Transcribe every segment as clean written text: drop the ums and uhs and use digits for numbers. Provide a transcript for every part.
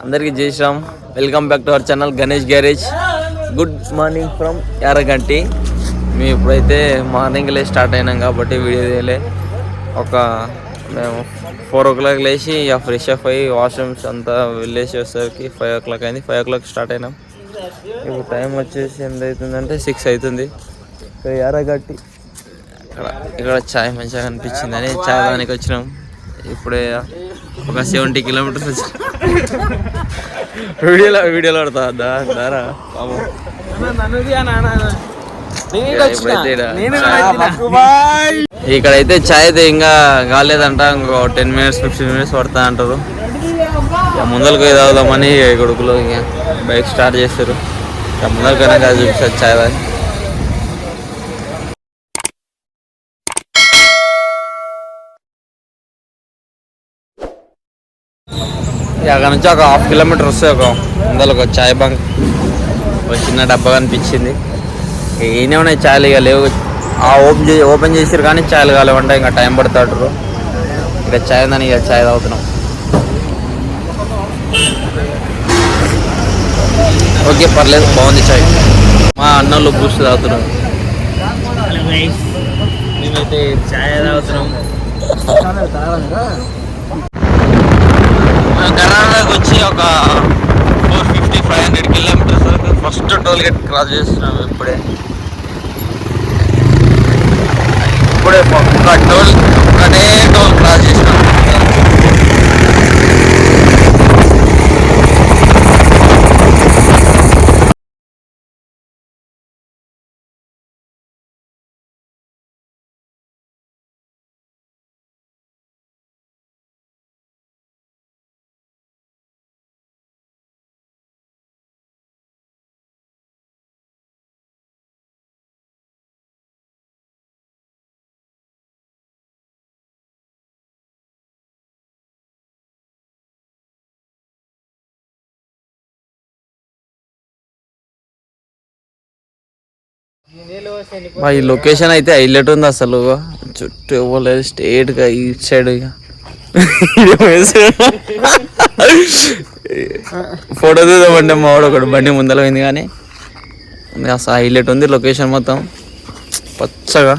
అందరికీ Jai Shriram. Welcome back to our channel Ganesh garage. Good morning from Yaraganti. మేము ఇప్పుడైతే మార్నింగ్ స్టార్ట్ అయినాం కాబట్టి వీడియో తీయలే. మేము 4 o'clock లేచి ఇక ఫ్రెష్ అప్ అయ్యి వాష్రూమ్స్ అంతా వెళ్ళేసి వచ్చేసరికి 5 o'clock అయింది. 5 o'clock స్టార్ట్ అయినాం. ఇప్పుడు టైం వచ్చేసి ఎంత అవుతుందంటే 6 అవుతుంది. ఇక్కడ యారగట్టి ఇక్కడ ఛాయ్ మంచిగా అనిపించిందని ఛాయ్ దానికి వచ్చినాం. ఇప్పుడే ఒక 70 kilometers వచ్చి వీడియోలో పడతా దారా బాబు. ఇక్కడైతే ఛాయ్ అయితే ఇంకా కాలేదంట. ఇంకో 10 minutes 15 minutes పడతా అంటారు. ఇక ముందరకు పోయి తాగుదామని కొడుకులు ఇక బైక్ స్టార్ట్ చేస్తారు. ఇక ముందరికైనా చూపిస్తారు ఛాయ్ తాగి. అక్కడ నుంచి ఒక 1/2 kilometer వస్తే ఒక ఛాయ్ బంక్ ఒక చిన్న డబ్బా కనిపించింది. ఈయనే ఉన్నాయి ఛాయలు. ఇక లేవు. ఓపెన్ చేసారు కానీ ఛాయలు కాలేవంటే ఇంకా టైం పడతాడు. ఇక ఛాయ్ ఉందని ఇక ఛాయ్ తాగుతున్నాం. ఓకే పర్లేదు, బాగుంది ఛాయ్. మా అన్నోళ్ళు బూస్ట్ తాగుతున్నాం. మేమైతే ఛాయ్ తాగుతున్నాం. గణాలకు వచ్చి ఒక 450-500 kilometers వరకు ఫస్ట్ టోల్ గేట్ క్రాస్ చేస్తున్నాం. ఇప్పుడే ఒకటే టోల్ క్రాస్ చేసినాం. ఈ లొకేషన్ అయితే హైలైట్ ఉంది అసలు. చుట్టూ ఇవ్వలేదు, స్ట్రేట్ గా ఈ సైడ్ ఫోటో తీద్దామంటే మావాడు ఒకటి బండి ముందర పోయింది. కానీ అసలు హైలైట్ ఉంది లొకేషన్ మొత్తం పచ్చగా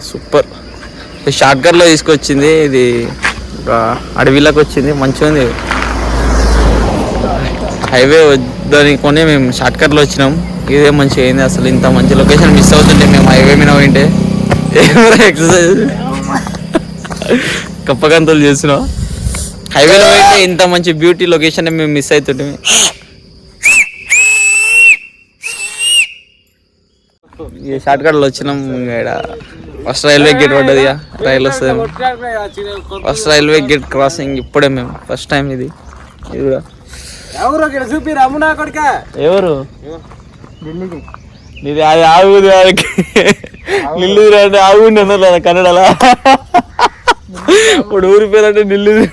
సూపర్. షార్ట్ కట్ లో తీసుకొచ్చింది. ఇది ఒక అడవిలోకి వచ్చింది. మంచిగా ఉంది. హైవే వద్దనుకొని మేము షార్ట్ కట్లో వచ్చినాం. ఇదే మంచిగా అయింది. అసలు ఇంత మంచి లొకేషన్ మిస్ అవుతుంటే మేము హైవే మీద పోయింటే ఎక్సర్సైజ్ కప్పకంతలు చేస్తున్నాం. హైవేలో పోయింటే ఇంత మంచి బ్యూటీ లొకేషన్ మేము మిస్ అవుతుంటే. ఈ షార్ట్ కట్లో వచ్చినాం. ఇక్కడ ఫస్ట్ రైల్వే గేట్ పడ్డది. రైలు వస్తుంది. ఫస్ట్ రైల్వే గేట్ క్రాసింగ్ ఇప్పుడే మేము ఫస్ట్ టైం. ఇది కూడా ఎవరు ఇది అది ఆగుది నిల్లుదిరి అంటే ఆగుండి అన్నారు కన్నడలా. ఇప్పుడు ఊరి పేరు అంటే Nilludiri.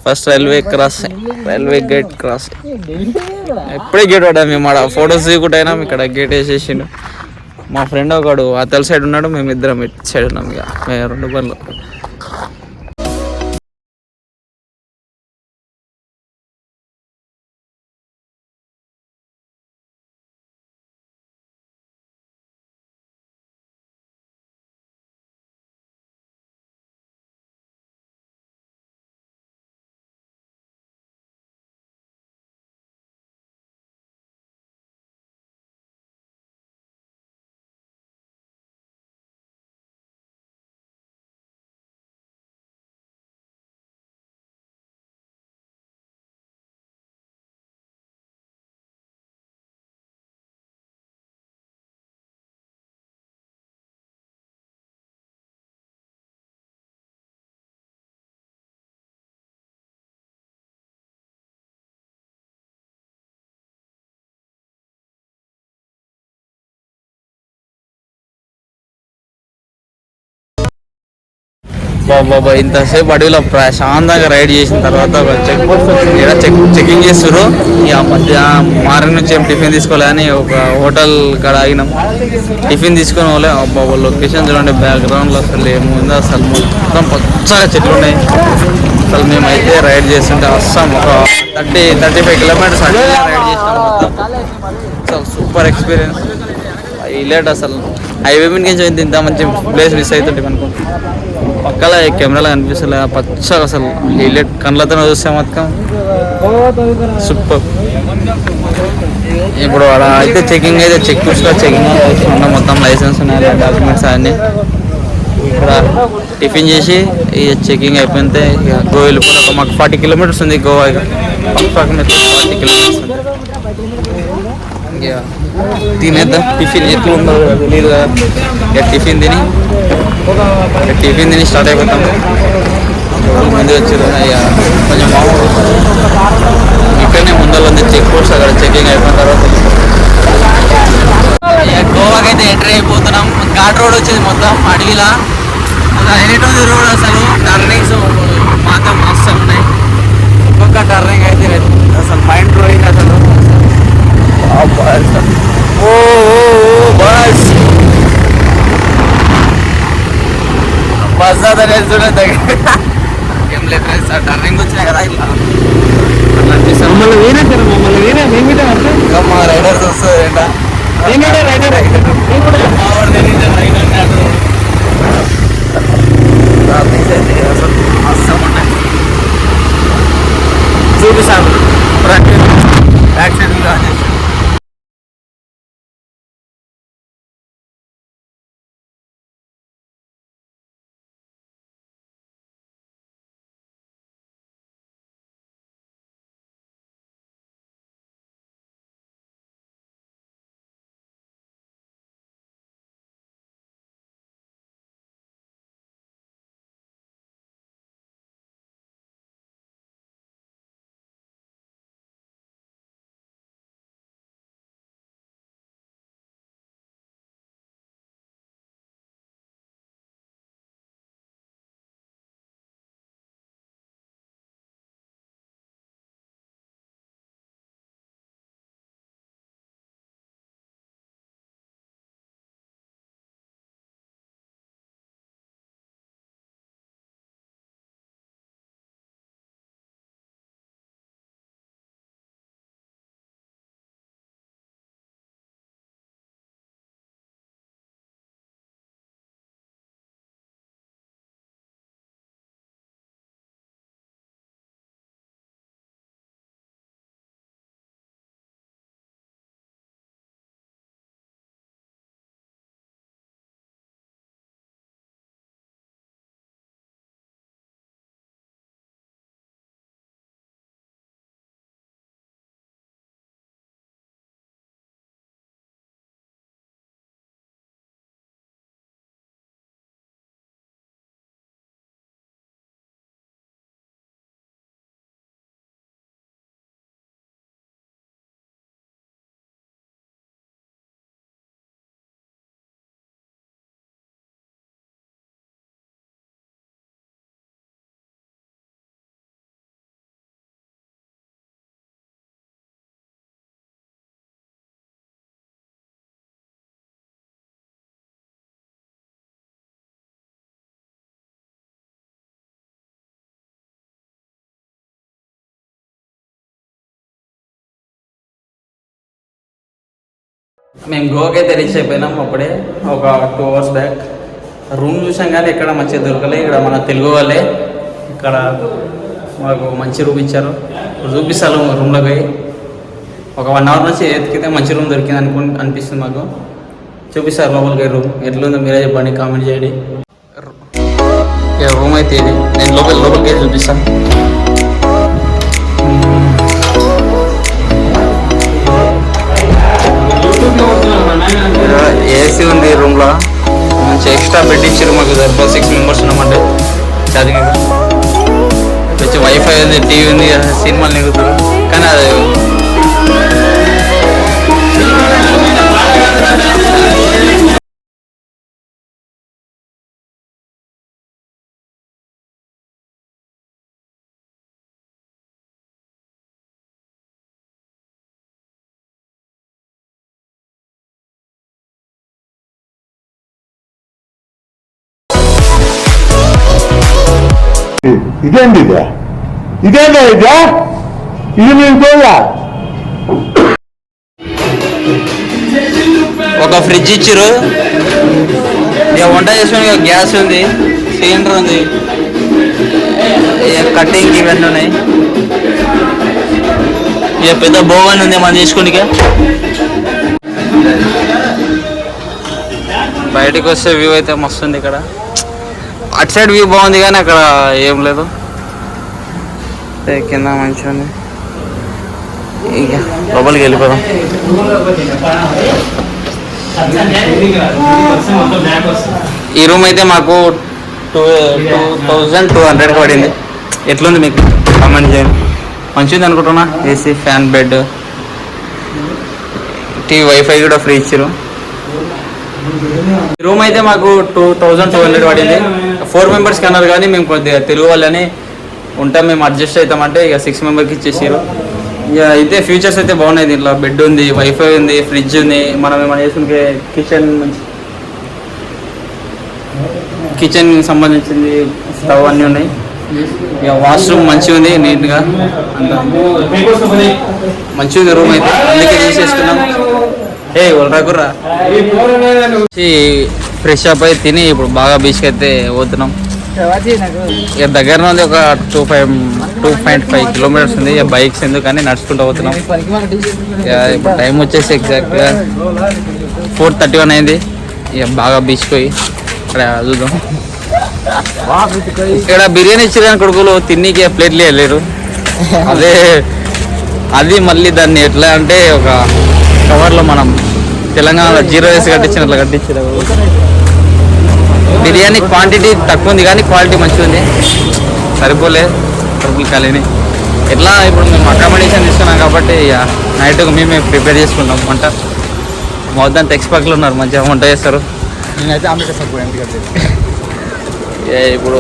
First railway gate cross. ఎప్పుడే గేట్ పడ్డా మేము ఆడ ఫొటోస్ తీయకుంటా ఇక్కడ గేట్ వేసేసిండు. మా ఫ్రెండ్ ఒకడు అతల సైడ్ ఉన్నాడు, మేము ఇద్దరం ఇటు సైడ్ ఉన్నాం. ఇక మేము 2 బండ్లు. బాబా ఇంతసేపు అడవిలో ప్రశాంతంగా రైడ్ చేసిన తర్వాత చెక్ పోస్ట్ వచ్చింది. చెకింగ్ చేస్తారు. ఇక మధ్య మార్నింగ్ నుంచి ఏం టిఫిన్ తీసుకోవాలని ఒక హోటల్ కాడ ఆగినాం. టిఫిన్ తీసుకొని వాళ్ళే బాబా లొకేషన్ చూడండి, బ్యాక్గ్రౌండ్లో అసలు ఏముందో అసలు మొత్తం పచ్చగా చెట్లు ఉన్నాయి. అసలు మేమైతే రైడ్ చేస్తుంటే వస్తాం ఒక 35 కిలోమీటర్స్ అంటే రైడ్ చేసినాం మొత్తం. అసలు సూపర్ ఎక్స్పీరియన్స్, హైలైట్. అసలు హైవే మీద నుంచి ఇంత మంచి ప్లేస్ మిస్ అవుతుంటే అనుకో. పక్కల కెమెరాలో కనిపిస్తలే పచ్చగా అసలు హైలైట్, కళ్ళతో చూస్తే మొత్తం సూపర్. ఇప్పుడు అక్కడ అయితే చెకింగ్ అయితే చెక్ పోస్ట్లో చెకింగ్ చేస్తున్నాం. మొత్తం లైసెన్స్ ఉన్నాయి, డాక్యుమెంట్స్ అన్నీ. ఇక్కడ టిఫిన్ చేసి ఇక చెకింగ్ అయిపోతే ఇక గోవా వెళ్ళిపోతే మాకు 40 కిలోమీటర్స్ ఉంది గోవా. ఇక పక్కన 40 కిలోమీటర్స్ ఉంది. ఇక తినేద్దాం. టిఫిన్ ఎట్లా ఉందో తెలియదు కదా. ఇక టిఫిన్ తిని స్టార్ట్ అయిపోతాం. ముందు వచ్చారు ఇక కొంచెం మామూలు ఇక్కడనే ముందర ఉంది చెక్ పోస్ట్. అక్కడ చెకింగ్ అయిపోయిన తర్వాత గోవాకి అయితే ఎంటర్ అయిపోతున్నాం. ఘాట్ రోడ్ వచ్చింది మొత్తం అడవిలా. హైలైట్ ఉంది రోడ్. అసలు టర్నింగ్స్ మాత్రం మస్తు ఉన్నాయి. ఒక్కొక్క టర్నింగ్ అయితే అసలు మైండ్ బ్లోయింగ్. అసలు ఓ బస్ బస్ అదనేస్తుండే దగ్గర ఏం లేదు ఫ్రెండ్స్. ఆ టర్నింగ్ వచ్చినాయి కదా ఇలా అనిపిస్తాం. ఇంకా మా రైడర్స్ వస్తుంది ఏంటా చూపిస్తాను. బ్యాక్ సైడ్ మేము గోవాకి అయితే రీచ్ అయిపోయినాం. అప్పుడే ఒక 2 అవర్స్ బ్యాక్. రూమ్ చూసాం కానీ ఎక్కడ మంచిగా దొరకలే. ఇక్కడ మన తెలుగు వాళ్ళే ఇక్కడ మాకు మంచి రూమ్ ఇచ్చారు. చూపిస్తాను రూమ్లోకి పోయి. ఒక 1 అవర్ నుంచి ఎత్తుకితే మంచి రూమ్ దొరికింది అనిపిస్తుంది మాకు. చూపిస్తారు లోపలికి రూమ్ ఎట్లుందో మీరే చెప్పండి, కామెంట్ చేయండి. రూమ్ అయితే ఇది. నేను లోపలికి చూపిస్తాను. ఏసీ ఉంది రూమ్లో. మంచి ఎక్స్ట్రా బెడ్ ఇచ్చారు మాకు. 6 మెంబర్స్ ఉన్నామంటే ఛార్జింగ్ వచ్చి వైఫై ఉంది, టీవీ ఉంది, సినిమాలు నిగుతారు. కానీ అది ఇదేంటి ఇదేంటా ఇది మేము చూడలే. ఒక ఫ్రిడ్జ్ ఇచ్చారు, ఇక వంట చేసుకుని గ్యాస్ ఉంది, సిలిండర్ ఉంది, ఇక కట్టింగ్ ఇవన్నీ ఉన్నాయి. ఇక పెద్ద బోవన్ ఉంది మనం తీసుకుని. బయటకు వస్తే వ్యూ అయితే మస్తు ఉంది. ఇక్కడ అటు సైడ్ వ్యూ బాగుంది కానీ అక్కడ ఏం లేదు. కింద మంచిగా ఉంది. ఇక లోపలికి వెళ్ళిపోదాం. ఈ రూమ్ అయితే మాకు 2200 పడింది. ఎట్లుంది మీకు కామెంట్ చేయండి. మంచిది అనుకుంటున్నా. AC, fan, bed, TV, wifi కూడా ఫ్రీ ఇచ్చారు. రూమ్ అయితే మాకు 2200 పడింది. 4 మెంబర్స్కి అన్నారు కానీ మేము కొద్దిగా తెలుగు వాళ్ళని ఉంటాం, మేము అడ్జస్ట్ అవుతామంటే ఇక 6 మెంబర్కి ఇచ్చేసారు. ఇక అయితే ఫీచర్స్ అయితే బాగున్నాయి. దీంట్లో బెడ్ ఉంది, వైఫై ఉంది, ఫ్రిడ్జ్ ఉంది, మనం ఏమైనా చేసుకుంటే కిచెన్ సంబంధించింది స్టవ్ అన్నీ ఉన్నాయి. ఇక వాష్రూమ్ మంచిగా ఉంది, నీట్గా అంతా మంచిగా ఉంది రూమ్ అయితే. అందుకే తీసేసుకున్నాం. రాకుర్రా ఫ్రెష్ అప్ అయితే తిని ఇప్పుడు బాగా బీచ్కి అయితే పోతున్నాం. ఇక దగ్గర ఉంది, ఒక 2.5 కిలోమీటర్స్ ఉంది. ఇక బైక్స్ ఎందుకని నడుచుకుంటూ పోతున్నాం. ఇక ఇప్పుడు టైం వచ్చేసి ఎగ్జాక్ట్గా 4:31 అయింది. ఇక బాగా బీచ్కి పోయి అక్కడ చూద్దాం. ఇక్కడ బిర్యానీ ఇచ్చారు కొడుకులు, తిన్నీకి ప్లేట్లు వెళ్ళారు. అది మళ్ళీ దాన్ని ఎట్లా అంటే ఒక కవర్లో మనం తెలంగాణలో 0 వేసి కట్టించినట్లు కట్టించారు. బిర్యానీ క్వాంటిటీ తక్కువ ఉంది కానీ క్వాలిటీ మంచిగా ఉంది. సరిపోలే కడుపులు ఖాళీని. ఎట్లా ఇప్పుడు మేము అకామిడేషన్ తీసుకున్నాం కాబట్టి ఇక నైట్ మేమే ప్రిపేర్ చేసుకున్నాం వంట. మొత్తం ఎక్స్పర్ట్లు ఉన్నారు, మంచిగా వంట చేస్తారు. నేనైతే ఆమె ఇప్పుడు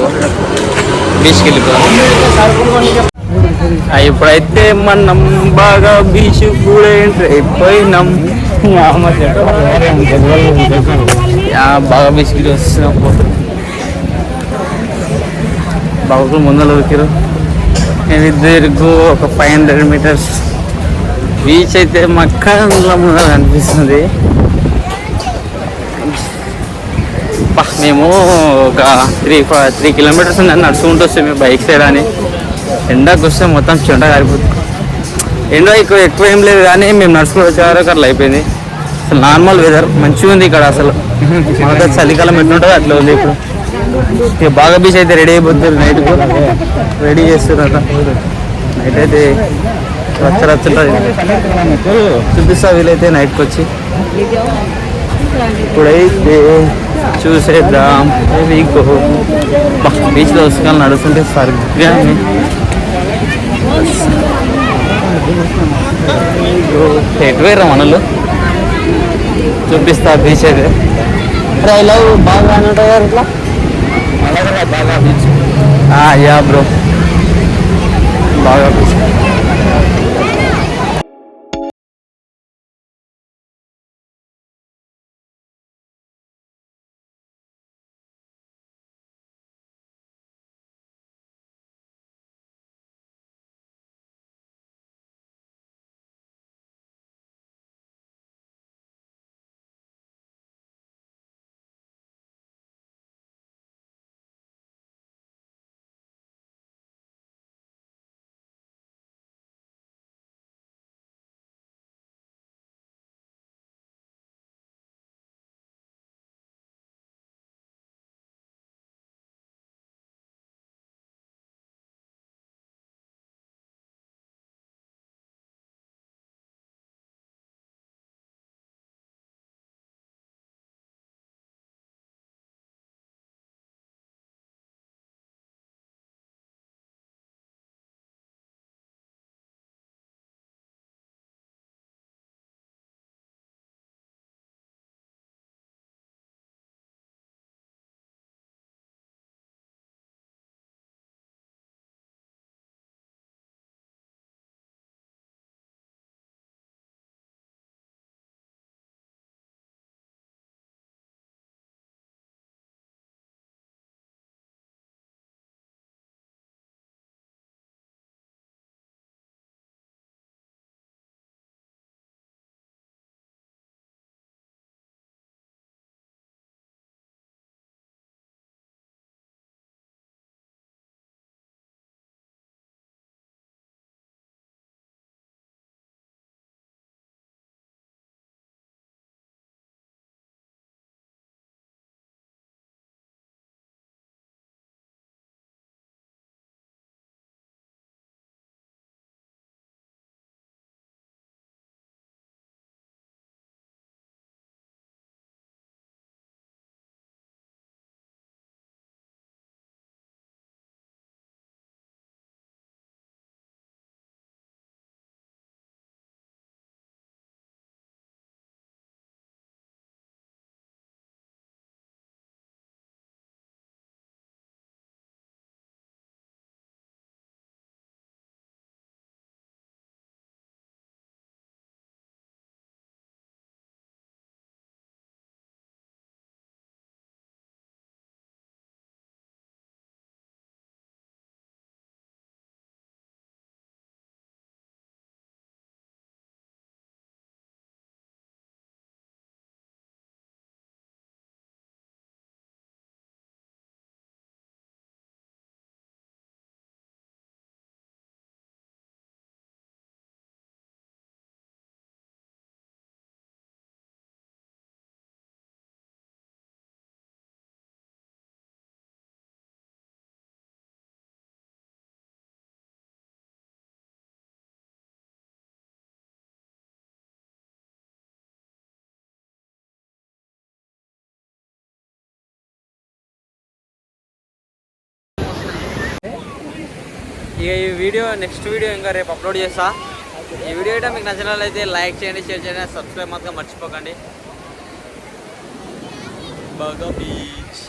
బీచ్కి వెళ్ళిపోయాం. ఇప్పుడైతే మనం బాగా బీచ్ కూడా ఎంటర్ అయిపోయినాం. బాగా బీచ్కి వస్తున్నాం. బాగా ముందర దొరికారు. మేమిద్దరికి ఒక 500 మీటర్స్ బీచ్ అయితే మక్కలో ముందర అనిపిస్తుంది. మేము ఒక 3 కిలోమీటర్స్ ఉందని నడుచుకుంటూ వస్తే మేము బైక్ సైడ్ అని ఎండకు వస్తే మొత్తం చెండ కారిపోతుంది. ఎండ ఎక్కువ ఏం లేదు కానీ మేము నడుచుకుంటూ వచ్చే వరకు అట్లా అయిపోయింది. అసలు నార్మల్ వెదర్ మంచిగా ఉంది ఇక్కడ. అసలు మనతో చలికాలం ఎట్లుంటుందో అట్లా ఉంది ఇప్పుడు. ఇక బాగా బీచ్ అయితే రెడీ అయిపోతుంది. నైట్కు రెడీ చేస్తున్నారు. నైట్ అయితే రచ్చరచ్చుంటుంది. చూపిస్తా వీలైతే నైట్కి వచ్చి. ఇప్పుడైతే చూసేద్దాం. బీచ్లో వస్తుకాలు నడుస్తుంటే స్వర్గాన్ని. ఎటు వేరా మనలు చూపిస్తా బీచ్ అయితే. ఐ లవ్ బాగా ఇట్లా బాగా బీచ్. యా బ్రో, బాగా బీచ్. ఇక ఈ వీడియో నెక్స్ట్ వీడియో ఇంకా రేపు అప్లోడ్ చేస్తా. ఈ వీడియో అయితే మీకు నచ్చినట్లయితే లైక్ చేయండి, షేర్ చేయండి, సబ్స్క్రైబ్ మాత్రం మర్చిపోకండి. బాగా బీచ్.